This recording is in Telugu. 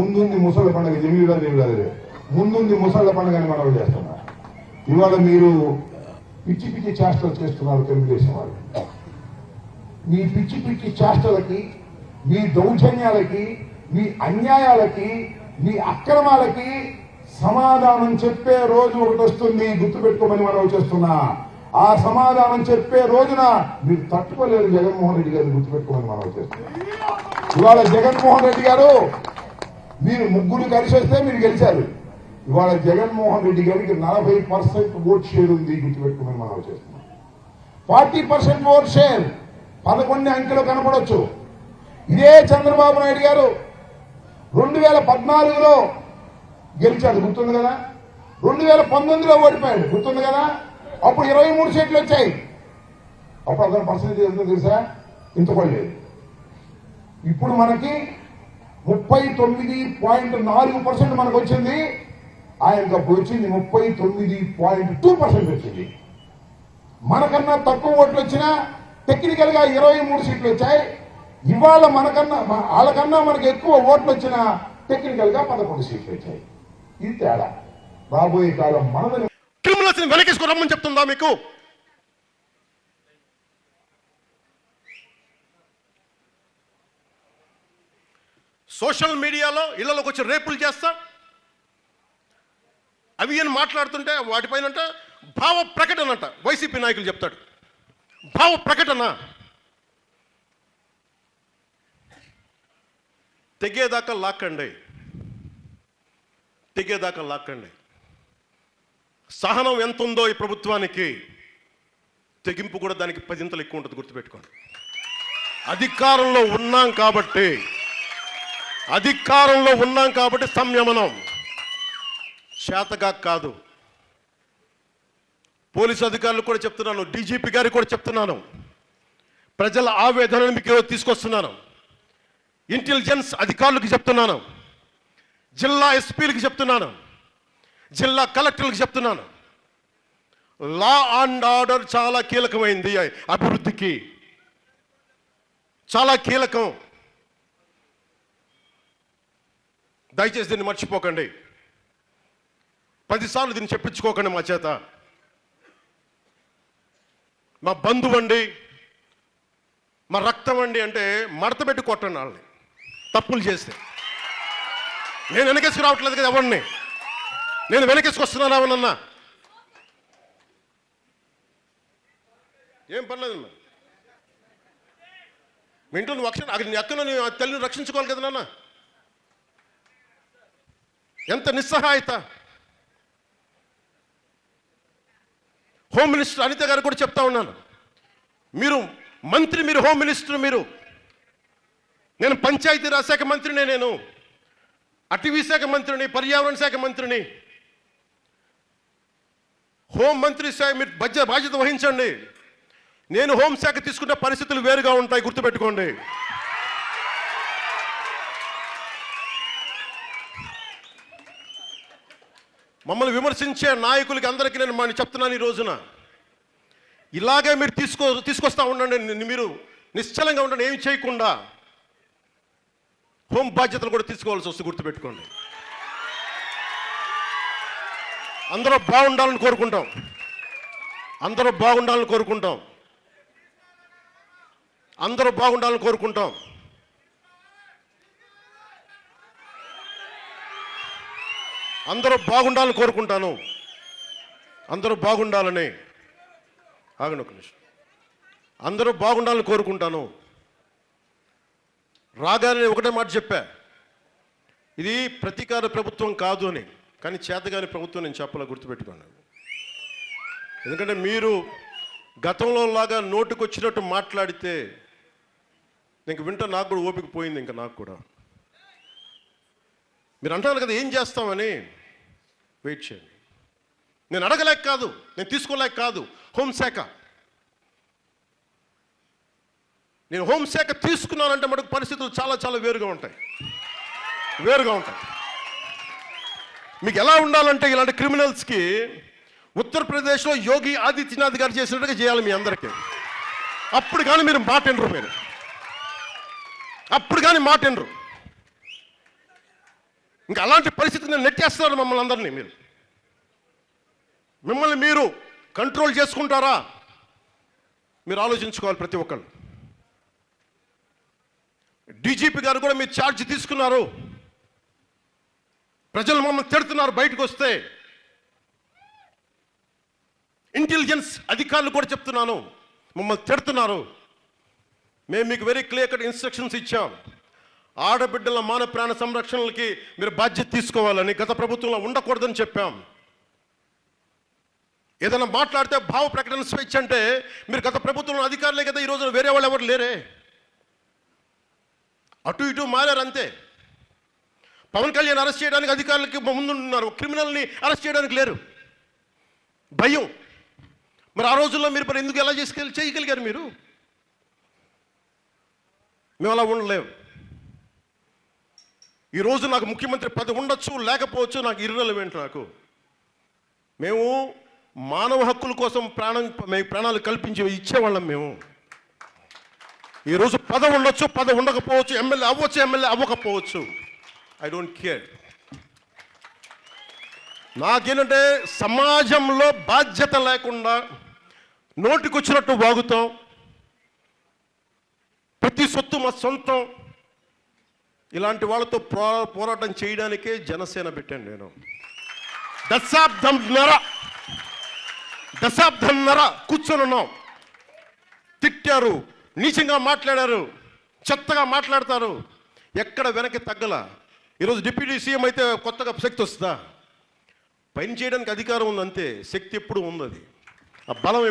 ముందుంది ముసళ్ళ పండుగ, దేవుడా ముందుంది ముసళ్ళ పండుగ అని మనం చేస్తున్నా. ఇవాళ మీరు పిచ్చి పిచ్చి చేష్టలు చేస్తున్నారు తెలుగుదేశం వాళ్ళు. మీ పిచ్చి పిచ్చి చేష్టలకి, మీ దౌర్జన్యాలకి, మీ అన్యాయాలకి, మీ అక్రమాలకి సమాధానం చెప్పే రోజు ఒకటి వస్తుంది, గుర్తుపెట్టుకోమని మనం చేస్తున్నా. ఆ సమాధానం చెప్పే రోజున మీరు తట్టుకోలేరు జగన్మోహన్ రెడ్డి గారిని, గుర్తుపెట్టుకోమని మనం చేస్తున్నాం. ఇవాళ జగన్మోహన్ రెడ్డి గారు, మీరు ముగ్గురు కలిసి వస్తే మీరు గెలిచారు. ఇవాళ జగన్మోహన్ రెడ్డి గారికి 40% ఓట్ షేర్ ఉంది, గుర్తుపెట్టుకోమని మనం చేస్తున్నాం. 40% ఓట్ షేర్ 11 అంకెలు కనపడవచ్చు. ఇదే చంద్రబాబు నాయుడు గారు 2014లో గెలిచాడు, గుర్తుంది కదా. 2019లో ఓడిపోయాడు, గుర్తుంది కదా. అప్పుడు 23 సీట్లు వచ్చాయి. అప్పుడు అతని పర్సెంటేజ్ ఎంతో తెలుసా? ఇంత కూడా లేదు. ఇప్పుడు మనకి 39.4% మనకు వచ్చింది. ఆయనకు అప్పుడు వచ్చింది 39.2% వచ్చింది. మనకన్నా తక్కువ ఓట్లు వచ్చినా టెక్నికల్ గా 23 సీట్లు వచ్చాయి. ఇవాళ మనకన్నా వాళ్ళకన్నా మనకు ఎక్కువ ఓట్లు వచ్చినా టెక్నికల్ గా 11 సీట్లు వచ్చాయి. ఇది తేడా. రాబోయే కాలం మనదని. క్రిమినల్స్ వెనకేసుకు రమ్మని చెప్తుందా మీకు? సోషల్ మీడియాలో ఇళ్లలోకి వచ్చి రేపులు చేస్తా అవి అని మాట్లాడుతుంటే వాటిపైన భావ ప్రకటన అంట వైసీపీ నాయకులు చెప్తాడు. భావ ప్రకటన తెగేదాకా లాక్కండి, తెగేదాకా లాక్కండి. సహనం ఎంత ఉందో ఈ ప్రభుత్వానికి, తెగింపు కూడా దానికి 10 ఎక్కువ ఉంటుంది, గుర్తుపెట్టుకోండి. అధికారంలో ఉన్నాం కాబట్టి సంయమనం చేతగా కాదు. పోలీసు అధికారులు కూడా చెప్తున్నాను, డీజీపీ గారికి కూడా చెప్తున్నాను, ప్రజల ఆవేదనను మీకు తీసుకొస్తున్నాను. ఇంటెలిజెన్స్ అధికారులకు చెప్తున్నాను, జిల్లా ఎస్పీలకు చెప్తున్నాను, జిల్లా కలెక్టర్లకు చెప్తున్నాను. లా అండ్ ఆర్డర్ చాలా కీలకమైంది, అభివృద్ధికి చాలా కీలకం. దయచేసి దీన్ని మర్చిపోకండి. 10 సార్లు దీన్ని చెప్పించుకోకండి మా చేత. మా బంధువండి, మా రక్తం అండి అంటే మడత పెట్టి కొట్టండి వాళ్ళని తప్పులు చేస్తే. నేను వెనకేసుకు రావట్లేదు కదా ఎవరిని, నేను వెనకేసుకొస్తున్నాను అవనన్నా ఏం పర్లేదన్నా. మీ ఇంట్లో నువ్వు అక్కడ నీ అక్కను నీ తల్లిని రక్షించుకోవాలి కదా నాన్న. ఎంత నిస్సహాయత. హోమ్ మినిస్టర్ అనిత గారు కూడా చెప్తా ఉన్నాను, మీరు మంత్రి, మీరు హోమ్ మినిస్టర్, నేను పంచాయతీరాజ్ శాఖ మంత్రిని, నేను అటవీ శాఖ మంత్రిని, పర్యావరణ శాఖ మంత్రిని, హోం మంత్రి శాఖ మీరు బాధ్యత వహించండి. నేను హోంశాఖ తీసుకున్న పరిస్థితులు వేరుగా ఉంటాయి, గుర్తుపెట్టుకోండి. మమ్మల్ని విమర్శించే నాయకులకి అందరికీ నేను చెప్తున్నాను ఈ రోజున, ఇలాగే మీరు తీసుకొస్తా ఉండండి. మీరు నిశ్చలంగా ఉండండి, ఏమి చేయకుండా. హోం బాధ్యతలు కూడా తీసుకోవాల్సి వస్తుంది, గుర్తుపెట్టుకోండి. అందరూ బాగుండాలని కోరుకుంటాం, అందరూ బాగుండాలని కోరుకుంటాం, అందరూ బాగుండాలని కోరుకుంటాం. అందరూ బాగుండాలని కోరుకుంటాను, అందరూ బాగుండాలని. ఆగండి ఒక నిమిషం. అందరూ బాగుండాలని కోరుకుంటాను. రాగానే ఒకటే మాట చెప్పా, ఇది ప్రతీకార ప్రభుత్వం కాదు అని. కానీ చేతగాని ప్రభుత్వం నేను చెప్పాల, గుర్తుపెట్టుకోండి. ఎందుకంటే మీరు గతంలో లాగా నోటుకొచ్చినట్టు మాట్లాడితే ఇంక వింటా నాకు కూడా ఓపిక పోయింది. ఇంకా నాకు కూడా మీరు అంటారు కదా ఏం చేస్తామని, వెయిట్ చేయండి. నేను అడగలేక కాదు, నేను తీసుకోలేక కాదు. హోంశాఖ, నేను హోంశాఖ తీసుకున్నానంటే మటుకు పరిస్థితులు చాలా చాలా వేరుగా ఉంటాయి. మీకు ఎలా ఉండాలంటే ఇలాంటి క్రిమినల్స్కి ఉత్తరప్రదేశ్లో యోగి ఆదిత్యనాథ్ గారు చేసినట్టుగా చేయాలి మీ అందరికీ. అప్పుడు కానీ మీరు మాట వినరు, అప్పుడు కానీ మాట వినరు. ఇంకా అలాంటి పరిస్థితిని నేను నెట్టేస్తున్నారు మమ్మల్ని అందరినీ. మిమ్మల్ని మీరు కంట్రోల్ చేసుకుంటారా? మీరు ఆలోచించుకోవాలి ప్రతి ఒక్కళ్ళు. డీజీపీ గారు కూడా మీరు ఛార్జ్ తీసుకున్నారు. ప్రజలు మమ్మల్ని తిడుతున్నారు బయటకు వస్తే. ఇంటెలిజెన్స్ అధికారులు కూడా చెప్తున్నాను, మమ్మల్ని తిడుతున్నారు. మేము మీకు వెరీ క్లియర్ కట్ ఇన్స్ట్రక్షన్స్ ఇచ్చాం. ఆడబిడ్డల మాన ప్రాణ సంరక్షణలకి మీరు బాధ్యత తీసుకోవాలని. గత ప్రభుత్వంలో ఉండకూడదని చెప్పాం. ఏదైనా మాట్లాడితే భావ ప్రకటన స్వేచ్ఛ అంటే మీరు గత ప్రభుత్వంలో అధికారులే కదా, ఈరోజు వేరే వాళ్ళు ఎవరు లేరే. అటు ఇటు మారారు అంతే. పవన్ కళ్యాణ్ అరెస్ట్ చేయడానికి అధికారులకి ముందున్నారు, క్రిమినల్ని అరెస్ట్ చేయడానికి లేరు. భయం. మరి ఆ రోజుల్లో మీరు మరి ఎందుకు ఎలా చేయగలిగారు? మీరు మేము అలా ఉండలేము. ఈరోజు నాకు ముఖ్యమంత్రి పదవి ఉండొచ్చు లేకపోవచ్చు, నాకు ఇర్రెలవెంట్. నాకు మేము మానవ హక్కుల కోసం ప్రాణాలు కల్పించి ఇచ్చేవాళ్ళం. మేము ఈరోజు పదవి ఉండొచ్చు, పదవి ఉండకపోవచ్చు, ఎమ్మెల్యే అవ్వచ్చు, ఎమ్మెల్యే అవ్వకపోవచ్చు. I don't care. నాకేంటంటే సమాజంలో బాధ్యత లేకుండా నోటికొచ్చినట్టు వాగుతాం. ప్రతి సొత్తు మా సొంతం. ఇలాంటి వాళ్ళతో పోరాటం చేయడానికే జనసేన పెట్టాను నేను. దశాబ్దంన్నర కూర్చొని ఉన్నాం. తిట్టారు, నీచంగా మాట్లాడారు, చెత్తగా మాట్లాడతారు. ఎక్కడ వెనక్కి తగ్గల. ఈరోజు డిప్యూటీ సీఎం అయితే కొత్తగా శక్తి వస్తుందా? పని చేయడానికి అధికారం ఉంది అంతే, శక్తి ఎప్పుడు ఉంది. అది ఆ బలం